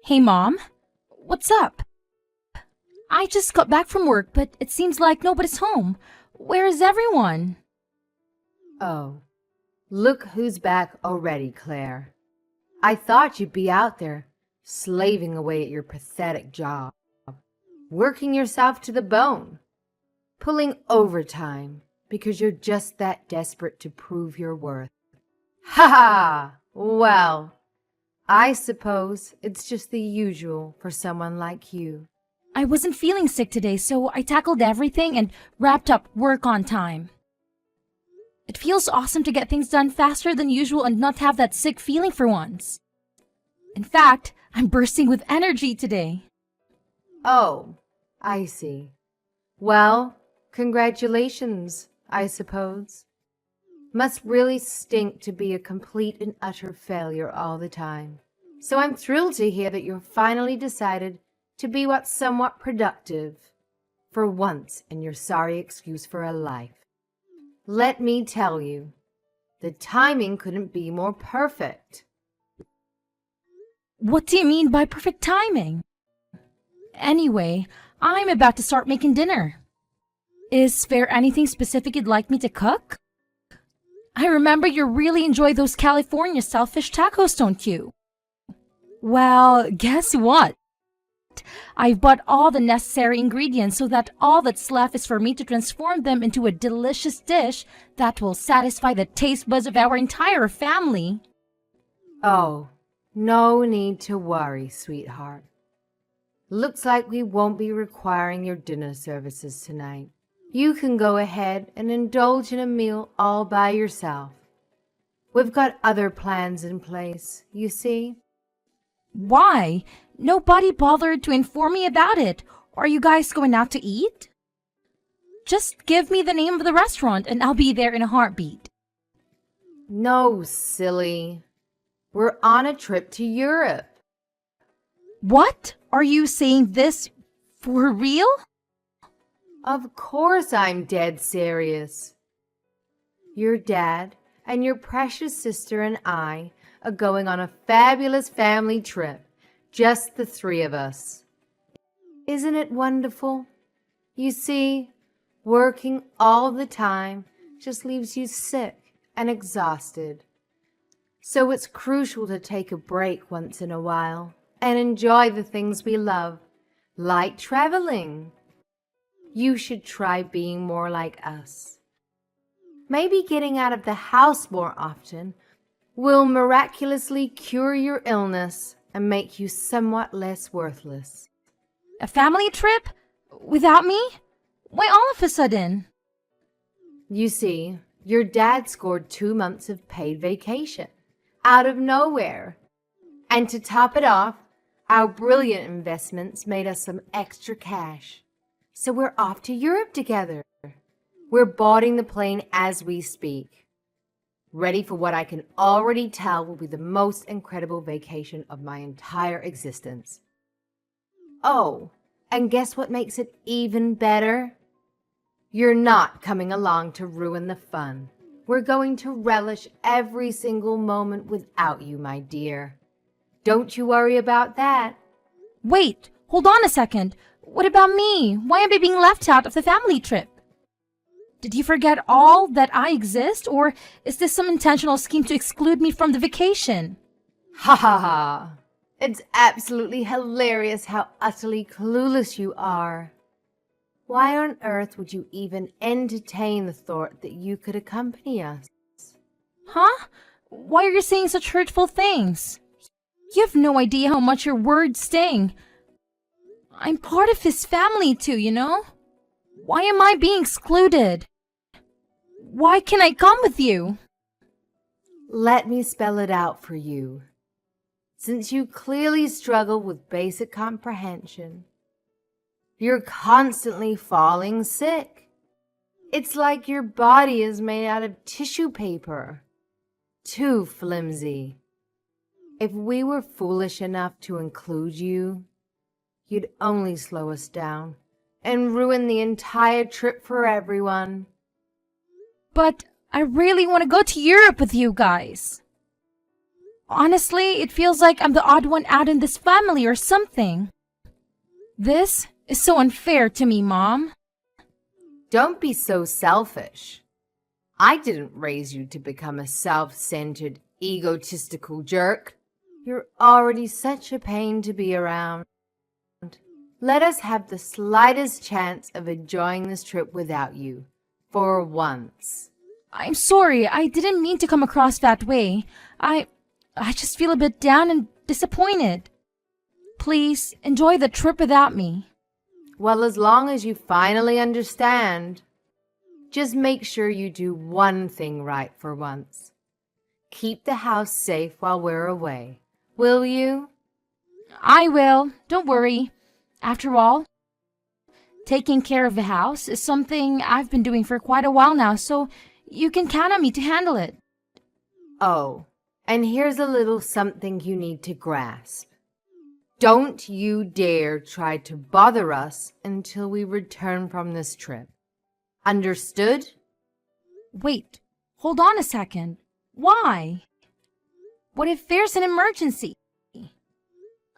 Hey, Mom. What's up? I just got back from work, but it seems like nobody's home. Where is everyone? Oh, look who's back already, Claire. I thought you'd be out there, slaving away at your pathetic job, working yourself to the bone, pulling overtime because you're just that desperate to prove your worth. Ha ha! Well, I suppose it's just the usual for someone like you. I wasn't feeling sick today, so I tackled everything and wrapped up work on time. It feels awesome to get things done faster than usual and not have that sick feeling for once. In fact, I'm bursting with energy today. Oh, I see. Well, congratulations, I suppose. Must really stink to be a complete and utter failure all the time. So I'm thrilled to hear that you're finally decided to be what's somewhat productive, for once in your sorry excuse for a life. Let me tell you, the timing couldn't be more perfect. What do you mean by perfect timing? Anyway, I'm about to start making dinner. Is there anything specific you'd like me to cook? I remember you really enjoy those California-style fish tacos, don't you? Well, guess what? I've bought all the necessary ingredients so that all that's left is for me to transform them into a delicious dish that will satisfy the taste buds of our entire family. Oh, no need to worry, sweetheart. Looks like we won't be requiring your dinner services tonight. You can go ahead and indulge in a meal all by yourself. We've got other plans in place, you see. Why? Nobody bothered to inform me about it. Are you guys going out to eat? Just give me the name of the restaurant and I'll be there in a heartbeat. No, silly. We're on a trip to Europe. What? Are you saying this for real? Of course I'm dead serious. Your dad and your precious sister and I are going on a fabulous family trip. Just the three of us. Isn't it wonderful? You see, working all the time just leaves you sick and exhausted. So it's crucial to take a break once in a while and enjoy the things we love, like traveling. You should try being more like us. Maybe getting out of the house more often will miraculously cure your illness and make you somewhat less worthless. A family trip? Without me? Why all of a sudden? You see, your dad scored 2 months of paid vacation out of nowhere. And to top it off, our brilliant investments made us some extra cash. So we're off to Europe together. We're boarding the plane as we speak. Ready for what I can already tell will be the most incredible vacation of my entire existence. Oh, and guess what makes it even better? You're not coming along to ruin the fun. We're going to relish every single moment without you, my dear. Don't you worry about that. Wait, hold on a second. What about me? Why am I being left out of the family trip? Did you forget all that I exist, or is this some intentional scheme to exclude me from the vacation? Ha ha ha! It's absolutely hilarious how utterly clueless you are. Why on earth would you even entertain the thought that you could accompany us? Huh? Why are you saying such hurtful things? You have no idea how much your words sting. I'm part of his family too, you know? Why am I being excluded? Why can't I come with you? Let me spell it out for you. Since you clearly struggle with basic comprehension, you're constantly falling sick. It's like your body is made out of tissue paper. Too flimsy. If we were foolish enough to include you, you'd only slow us down and ruin the entire trip for everyone. But I really want to go to Europe with you guys. Honestly, it feels like I'm the odd one out in this family or something. This is so unfair to me, Mom. Don't be so selfish. I didn't raise you to become a self-centered, egotistical jerk. You're already such a pain to be around. Let us have the slightest chance of enjoying this trip without you, for once. I'm sorry, I didn't mean to come across that way. I just feel a bit down and disappointed. Please, enjoy the trip without me. Well, as long as you finally understand, just make sure you do one thing right for once. Keep the house safe while we're away. Will you? I will, don't worry. After all, taking care of the house is something I've been doing for quite a while now, so you can count on me to handle it. Oh, and here's a little something you need to grasp. Don't you dare try to bother us until we return from this trip. Understood? Wait, hold on a second. Why? What if there's an emergency?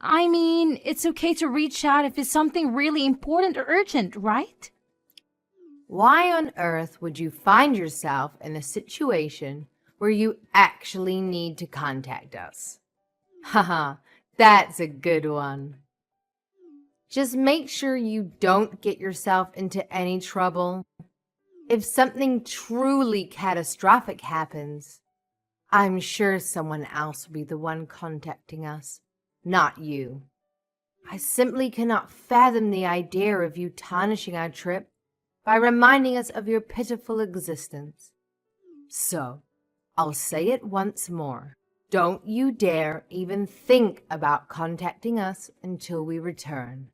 I mean, it's okay to reach out if it's something really important or urgent, right? Why on earth would you find yourself in a situation where you actually need to contact us? Haha, that's a good one. Just make sure you don't get yourself into any trouble. If something truly catastrophic happens, I'm sure someone else will be the one contacting us, not you. I simply cannot fathom the idea of you tarnishing our trip by reminding us of your pitiful existence. So, I'll say it once more. Don't you dare even think about contacting us until we return.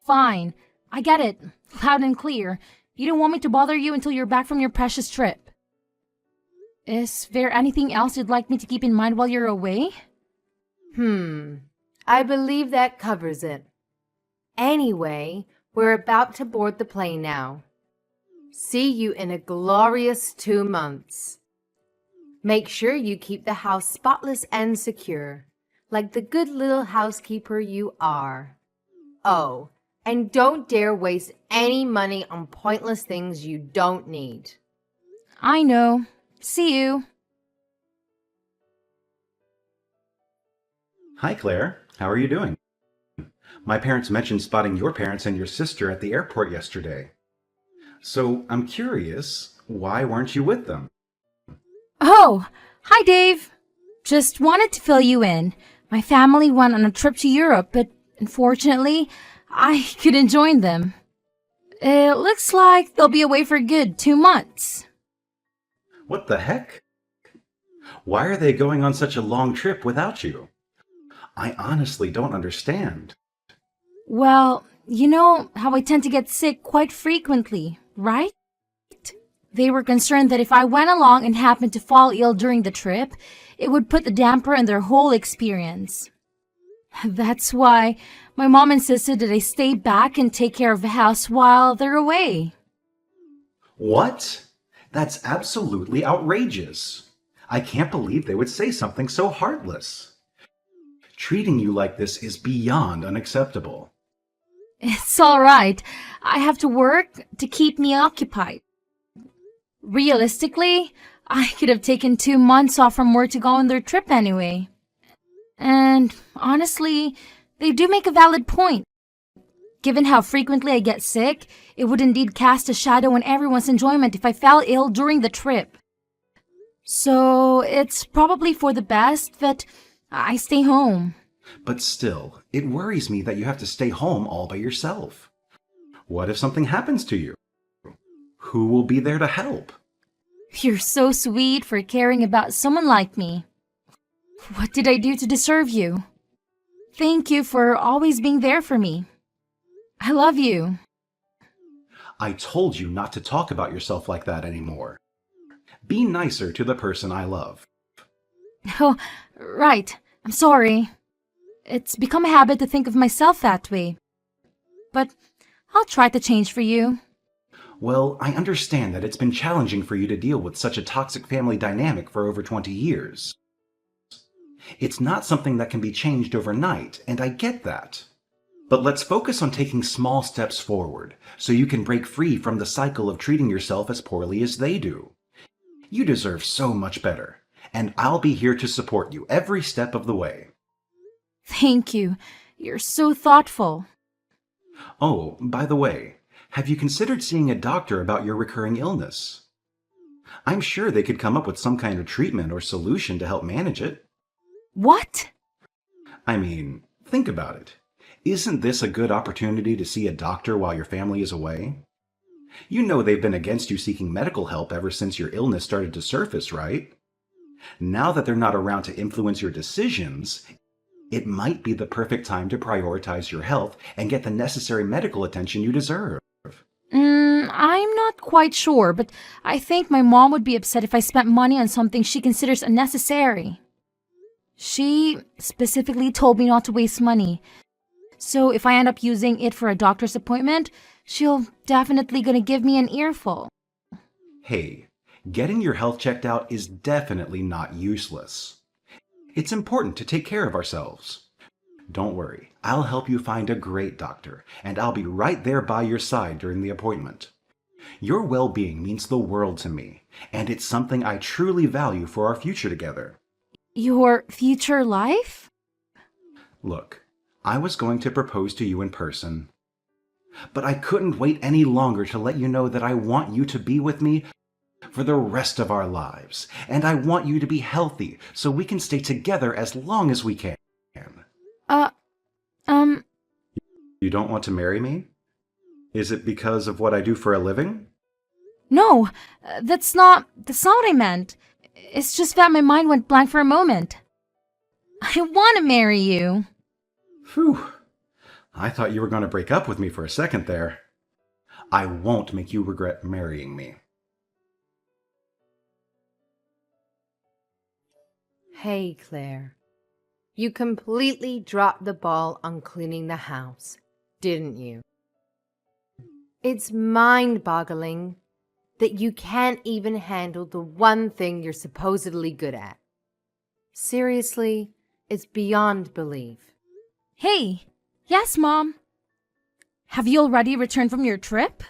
Fine, I get it. Loud and clear. You don't want me to bother you until you're back from your precious trip. Is there anything else you'd like me to keep in mind while you're away? I believe that covers it. Anyway, we're about to board the plane now. See you in a glorious 2 months. Make sure you keep the house spotless and secure, like the good little housekeeper you are. Oh, and don't dare waste any money on pointless things you don't need. I know. See you. Hi, Claire. How are you doing? My parents mentioned spotting your parents and your sister at the airport yesterday. So I'm curious, why weren't you with them? Oh, hi, Dave. Just wanted to fill you in. My family went on a trip to Europe, but unfortunately, I couldn't join them. It looks like they'll be away for good 2 months. What the heck? Why are they going on such a long trip without you? I honestly don't understand. Well, you know how I tend to get sick quite frequently, right? They were concerned that if I went along and happened to fall ill during the trip, it would put the damper on their whole experience. That's why my mom insisted that I stay back and take care of the house while they're away. What? That's absolutely outrageous. I can't believe they would say something so heartless. Treating you like this is beyond unacceptable. It's all right. I have to work to keep me occupied. Realistically, I could have taken 2 months off from work to go on their trip anyway. And honestly, they do make a valid point. Given how frequently I get sick, it would indeed cast a shadow on everyone's enjoyment if I fell ill during the trip. So it's probably for the best that I stay home. But still, it worries me that you have to stay home all by yourself. What if something happens to you? Who will be there to help? You're so sweet for caring about someone like me. What did I do to deserve you? Thank you for always being there for me. I love you. I told you not to talk about yourself like that anymore. Be nicer to the person I love. Oh, right. I'm sorry. It's become a habit to think of myself that way. But I'll try to change for you. Well, I understand that it's been challenging for you to deal with such a toxic family dynamic for over 20 years. It's not something that can be changed overnight, and I get that. But let's focus on taking small steps forward so you can break free from the cycle of treating yourself as poorly as they do. You deserve so much better, and I'll be here to support you every step of the way. Thank you. You're so thoughtful. Oh, by the way, have you considered seeing a doctor about your recurring illness? I'm sure they could come up with some kind of treatment or solution to help manage it. What? I mean, think about it. Isn't this a good opportunity to see a doctor while your family is away? You know they've been against you seeking medical help ever since your illness started to surface, right? Now that they're not around to influence your decisions, it might be the perfect time to prioritize your health and get the necessary medical attention you deserve. I'm not quite sure, but I think my mom would be upset if I spent money on something she considers unnecessary. She specifically told me not to waste money. So if I end up using it for a doctor's appointment, she'll definitely gonna give me an earful. Hey, getting your health checked out is definitely not useless. It's important to take care of ourselves. Don't worry, I'll help you find a great doctor, and I'll be right there by your side during the appointment. Your well-being means the world to me, and it's something I truly value for our future together. Your future life? Look, I was going to propose to you in person, but I couldn't wait any longer to let you know that I want you to be with me for the rest of our lives, and I want you to be healthy so we can stay together as long as we can. You don't want to marry me? Is it because of what I do for a living? No, that's not what I meant. It's just that my mind went blank for a moment. I want to marry you. Phew. I thought you were going to break up with me for a second there. I won't make you regret marrying me. Hey, Claire. You completely dropped the ball on cleaning the house, didn't you? It's mind-boggling that you can't even handle the one thing you're supposedly good at. Seriously, it's beyond belief. Hey, yes, Mom. Have you already returned from your trip?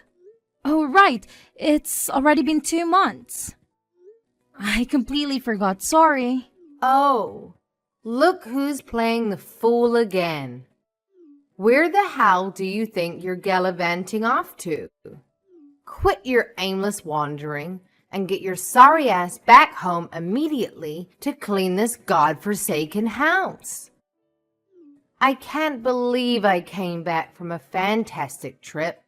Oh, right. It's already been 2 months. I completely forgot. Sorry. Oh, look who's playing the fool again. Where the hell do you think you're gallivanting off to? Quit your aimless wandering and get your sorry ass back home immediately to clean this godforsaken house. I can't believe I came back from a fantastic trip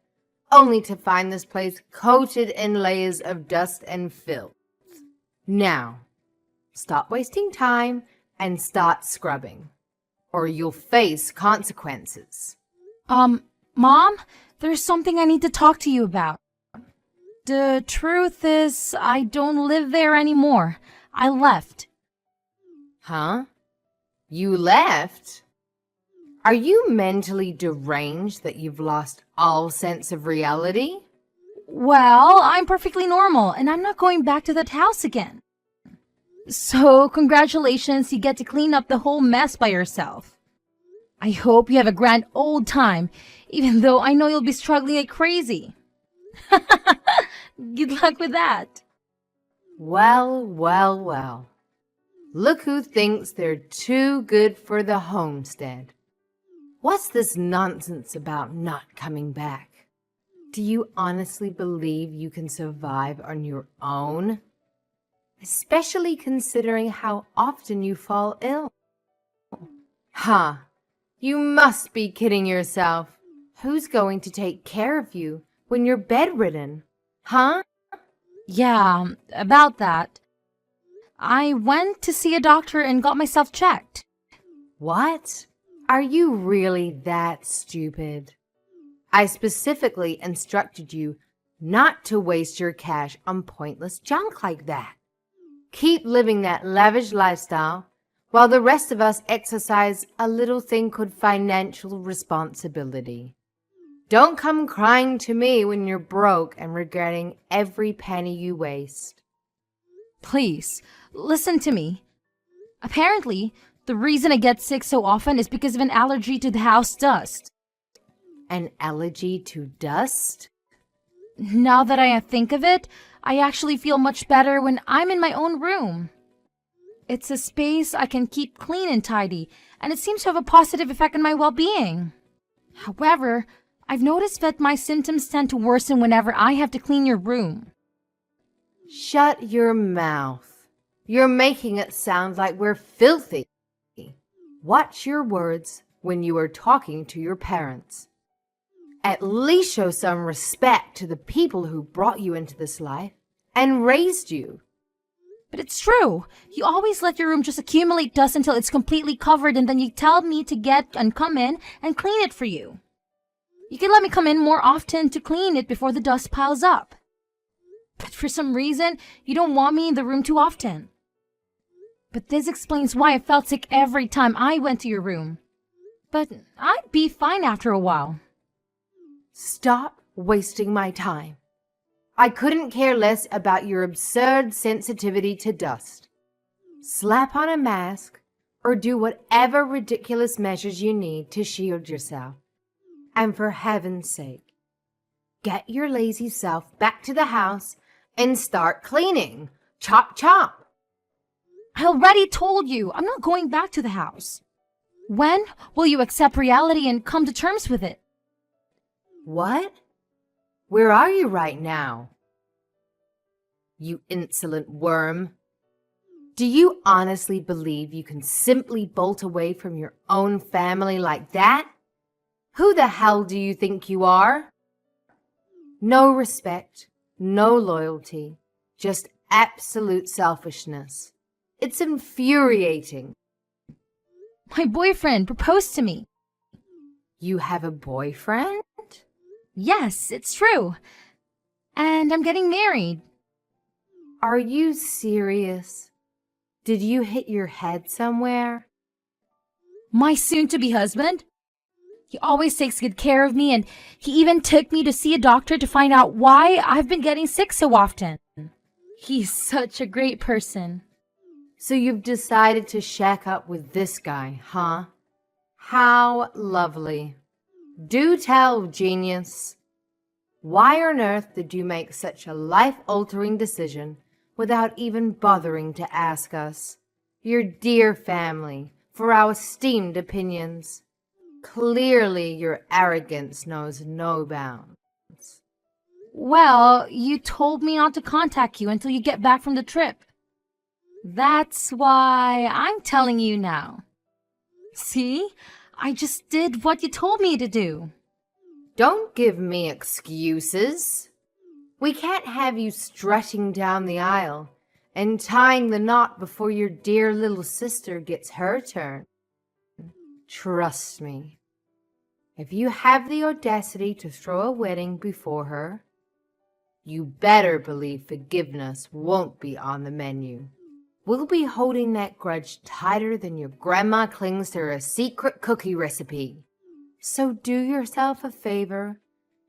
only to find this place coated in layers of dust and filth. Now, stop wasting time and start scrubbing, or you'll face consequences. Mom, there's something I need to talk to you about. The truth is, I don't live there anymore. I left. Huh? You left? Are you mentally deranged that you've lost all sense of reality? Well, I'm perfectly normal, and I'm not going back to that house again. So, congratulations, you get to clean up the whole mess by yourself. I hope you have a grand old time, even though I know you'll be struggling like crazy. Good luck with that. Well, well, well. Look who thinks they're too good for the homestead. What's this nonsense about not coming back? Do you honestly believe you can survive on your own? Especially considering how often you fall ill. Huh. You must be kidding yourself. Who's going to take care of you when you're bedridden? Huh? Yeah, about that. I went to see a doctor and got myself checked. What? Are you really that stupid? I specifically instructed you not to waste your cash on pointless junk like that. Keep living that lavish lifestyle while the rest of us exercise a little thing called financial responsibility. Don't come crying to me when you're broke and regretting every penny you waste. Please, listen to me. Apparently, The reason I get sick so often is because of an allergy to the house dust. An allergy to dust? Now that I think of it, I actually feel much better when I'm in my own room. It's a space I can keep clean and tidy, and it seems to have a positive effect on my well-being. However, I've noticed that my symptoms tend to worsen whenever I have to clean your room. Shut your mouth. You're making it sound like we're filthy. Watch your words when you are talking to your parents. At least show some respect to the people who brought you into this life and raised you. But it's true. You always let your room just accumulate dust until it's completely covered, and then you tell me to get and come in and clean it for you. You can let me come in more often to clean it before the dust piles up. But for some reason, you don't want me in the room too often. But this explains why I felt sick every time I went to your room. But I'd be fine after a while. Stop wasting my time. I couldn't care less about your absurd sensitivity to dust. Slap on a mask or do whatever ridiculous measures you need to shield yourself. And for heaven's sake, get your lazy self back to the house and start cleaning. Chop, chop. I already told you I'm not going back to the house. When will you accept reality and come to terms with it? What? Where are you right now? You insolent worm. Do you honestly believe you can simply bolt away from your own family like that? Who the hell do you think you are? No respect, no loyalty, just absolute selfishness. It's infuriating. My boyfriend proposed to me. You have a boyfriend? Yes, it's true. And I'm getting married. Are you serious? Did you hit your head somewhere? My soon-to-be husband? He always takes good care of me, and he even took me to see a doctor to find out why I've been getting sick so often. He's such a great person. So you've decided to shack up with this guy, huh? How lovely. Do tell, genius. Why on earth did you make such a life-altering decision without even bothering to ask us, your dear family, for our esteemed opinions? Clearly your arrogance knows no bounds. Well, you told me not to contact you until you get back from the trip. That's why I'm telling you now. See? I just did what you told me to do. Don't give me excuses. We can't have you strutting down the aisle and tying the knot before your dear little sister gets her turn. Trust me. If you have the audacity to throw a wedding before her, you better believe forgiveness won't be on the menu. We'll be holding that grudge tighter than your grandma clings to her secret cookie recipe. So do yourself a favor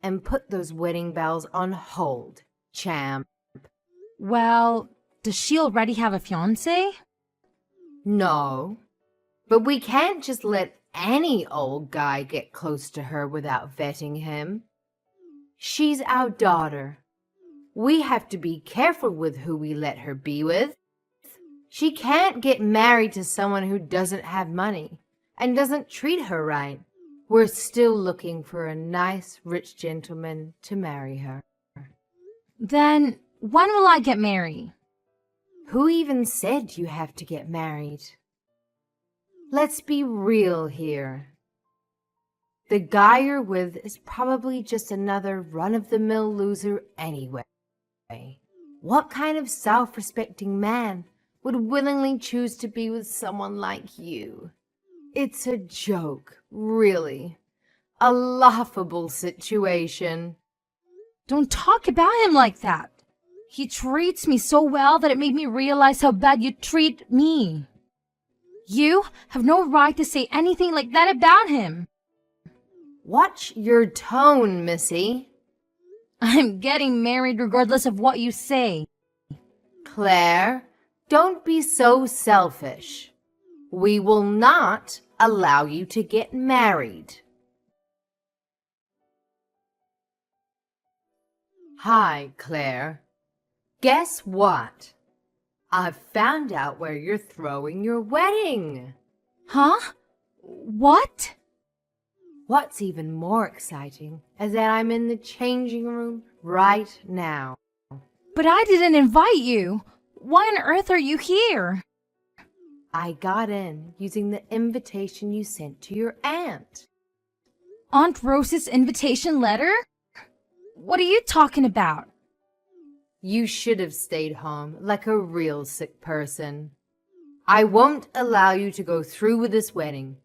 and put those wedding bells on hold, champ. Well, does she already have a fiancé? No, but we can't just let any old guy get close to her without vetting him. She's our daughter. We have to be careful with who we let her be with. She can't get married to someone who doesn't have money and doesn't treat her right. We're still looking for a nice, rich gentleman to marry her. Then when will I get married? Who even said you have to get married? Let's be real here. The guy you're with is probably just another run-of-the-mill loser anyway. What kind of self-respecting man would willingly choose to be with someone like you? It's a joke, really. A laughable situation. Don't talk about him like that. He treats me so well that it made me realize how bad you treat me. You have no right to say anything like that about him. Watch your tone, Missy. I'm getting married regardless of what you say. Claire, don't be so selfish. We will not allow you to get married. Hi, Claire. Guess what? I've found out where you're throwing your wedding. Huh? What? What's even more exciting is that I'm in the changing room right now. But I didn't invite you. Why on earth are you here? I got in using the invitation you sent to your aunt. Aunt Rose's invitation letter? What are you talking about? You should have stayed home like a real sick person. I won't allow you to go through with this wedding,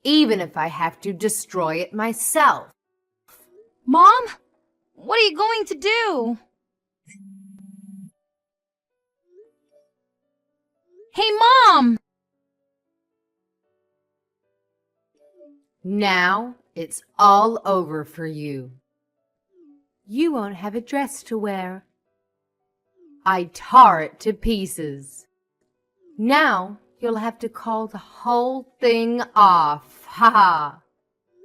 even if I have to destroy it myself. Mom? What are you going to do? Hey, Mom! Now it's all over for you. You won't have a dress to wear. I tore it to pieces. Now you'll have to call the whole thing off. Ha ha.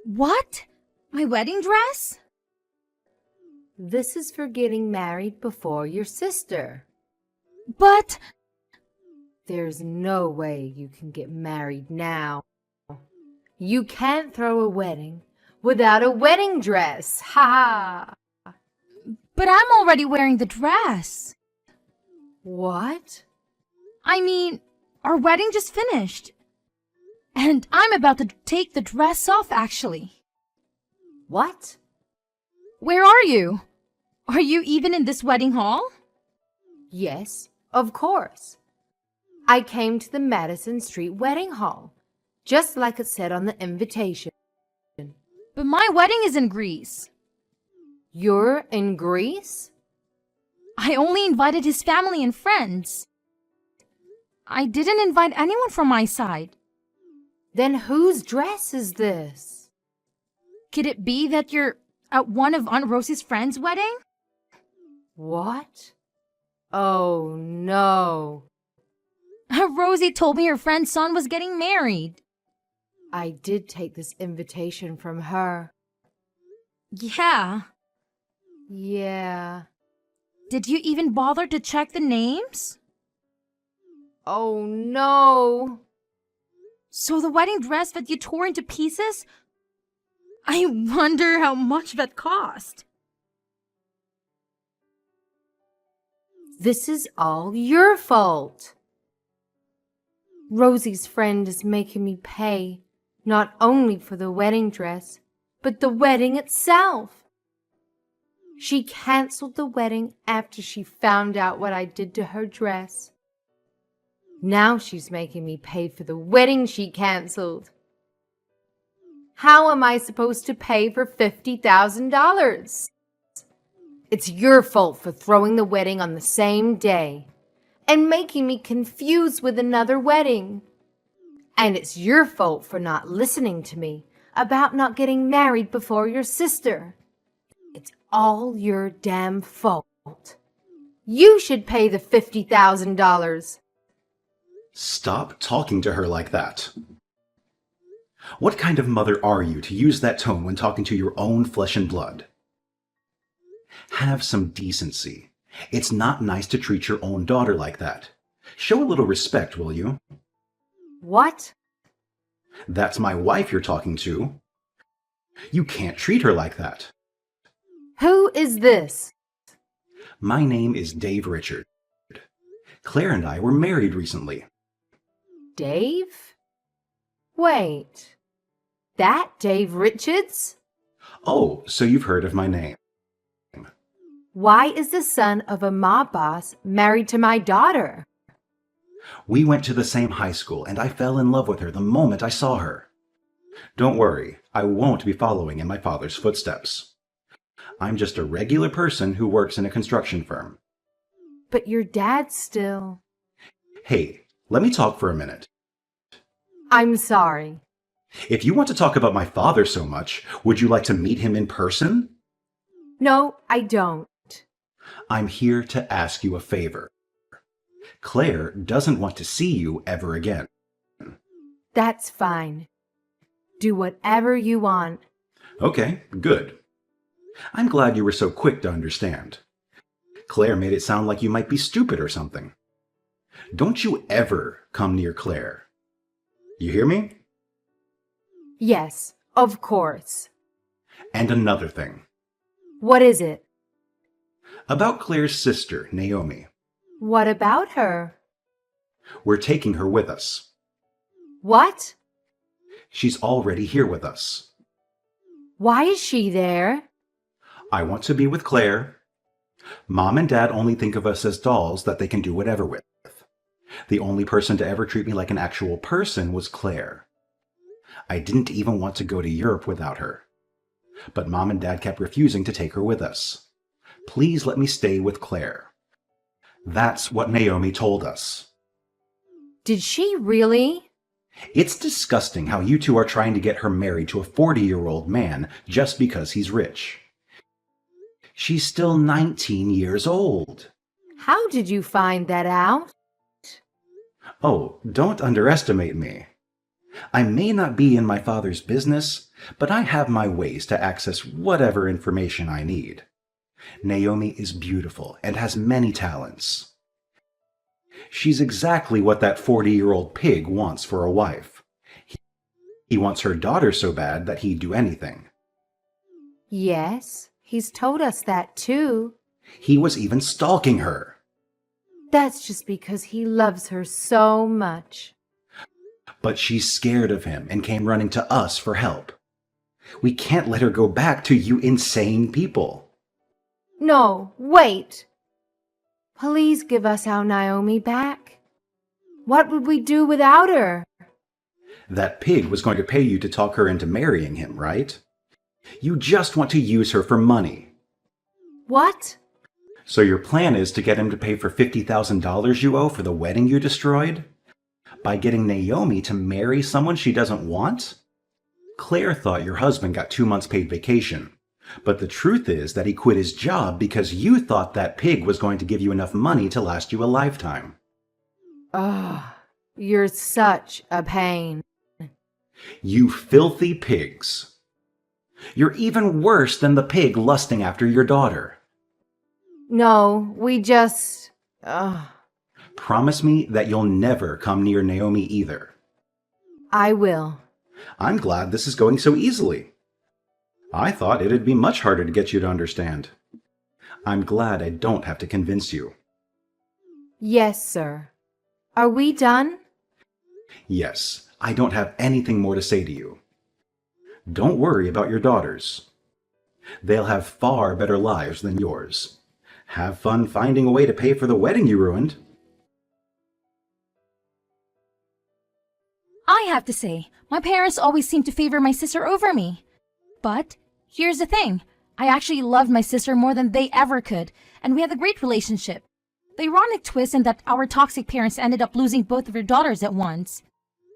What? My wedding dress? This is for getting married before your sister. But... There's no way you can get married now. You can't throw a wedding without a wedding dress. Ha ha. But I'm already wearing the dress. What? I mean, our wedding just finished. And I'm about to take the dress off, actually. What? Where are you? Are you even in this wedding hall? Yes, of course. I came to the Madison Street Wedding Hall, just like it said on the invitation. But my wedding is in Greece. You're in Greece? I only invited his family and friends. I didn't invite anyone from my side. Then whose dress is this? Could it be that you're at one of Aunt Rosie's friends' wedding? What? Oh, no. Rosie told me her friend's son was getting married. I did take this invitation from her. Yeah. Yeah. Did you even bother to check the names? Oh, no. So the wedding dress that you tore into pieces? I wonder how much that cost. This is all your fault. Rosie's friend is making me pay not only for the wedding dress, but the wedding itself. She canceled the wedding after she found out what I did to her dress. Now she's making me pay for the wedding she canceled. How am I supposed to pay for $50,000? It's your fault for throwing the wedding on the same day and making me confused with another wedding. And it's your fault for not listening to me about not getting married before your sister. It's all your damn fault. You should pay the $50,000. Stop talking to her like that. What kind of mother are you to use that tone when talking to your own flesh and blood? Have some decency. It's not nice to treat your own daughter like that. Show a little respect, will you? What? That's my wife you're talking to. You can't treat her like that. Who is this? My name is Dave Richard. Claire and I were married recently. Dave? Wait, that Dave Richards? Oh, so you've heard of my name. Why is the son of a mob boss married to my daughter? We went to the same high school, and I fell in love with her the moment I saw her. Don't worry, I won't be following in my father's footsteps. I'm just a regular person who works in a construction firm. But your dad still... Hey, let me talk for a minute. I'm sorry. If you want to talk about my father so much, would you like to meet him in person? No, I don't. I'm here to ask you a favor. Claire doesn't want to see you ever again. That's fine. Do whatever you want. Okay, good. I'm glad you were so quick to understand. Claire made it sound like you might be stupid or something. Don't you ever come near Claire. You hear me? Yes, of course. And another thing. What is it? About Claire's sister, Naomi. What about her? We're taking her with us. What? She's already here with us. Why is she there? I want to be with Claire. Mom and Dad only think of us as dolls that they can do whatever with. The only person to ever treat me like an actual person was Claire. I didn't even want to go to Europe without her. But Mom and Dad kept refusing to take her with us. Please let me stay with Claire. That's what Naomi told us. Did she really? It's disgusting how you two are trying to get her married to a 40-year-old man just because he's rich. She's still 19 years old. How did you find that out? Oh, don't underestimate me. I may not be in my father's business, but I have my ways to access whatever information I need. Naomi is beautiful and has many talents. She's exactly what that 40-year-old pig wants for a wife. He wants her daughter so bad that he'd do anything. Yes, he's told us that too. He was even stalking her. That's just because he loves her so much. But she's scared of him and came running to us for help. We can't let her go back to you insane people. No, wait. Please give us our Naomi back. What would we do without her? That pig was going to pay you to talk her into marrying him, right? You just want to use her for money. What? So your plan is to get him to pay for $50,000 you owe for the wedding you destroyed? By getting Naomi to marry someone she doesn't want? Claire thought your husband got 2 months paid vacation. But the truth is that he quit his job because you thought that pig was going to give you enough money to last you a lifetime. Oh, you're such a pain. You filthy pigs. You're even worse than the pig lusting after your daughter. No, we just... Promise me that you'll never come near Naomi either. I will. I'm glad this is going so easily. I thought it'd be much harder to get you to understand. I'm glad I don't have to convince you. Yes, sir. Are we done? Yes, I don't have anything more to say to you. Don't worry about your daughters. They'll have far better lives than yours. Have fun finding a way to pay for the wedding you ruined. I have to say, my parents always seem to favor my sister over me. But here's the thing. I actually loved my sister more than they ever could, and we had a great relationship. The ironic twist in that our toxic parents ended up losing both of their daughters at once.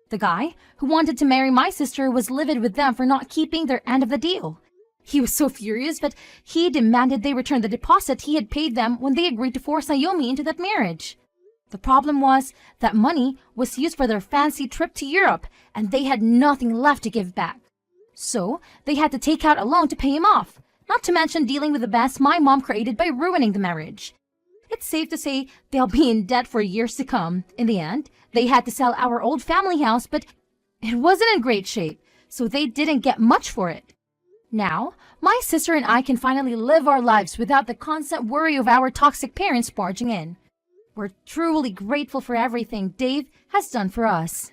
The guy who wanted to marry my sister was livid with them for not keeping their end of the deal. He was so furious that he demanded they return the deposit he had paid them when they agreed to force Naomi into that marriage. The problem was that money was used for their fancy trip to Europe, and they had nothing left to give back. So they had to take out a loan to pay him off, not to mention dealing with the mess my mom created by ruining the marriage. It's safe to say they'll be in debt for years to come. In the end, they had to sell our old family house, but it wasn't in great shape, so they didn't get much for it. Now, my sister and I can finally live our lives without the constant worry of our toxic parents barging in. We're truly grateful for everything Dave has done for us.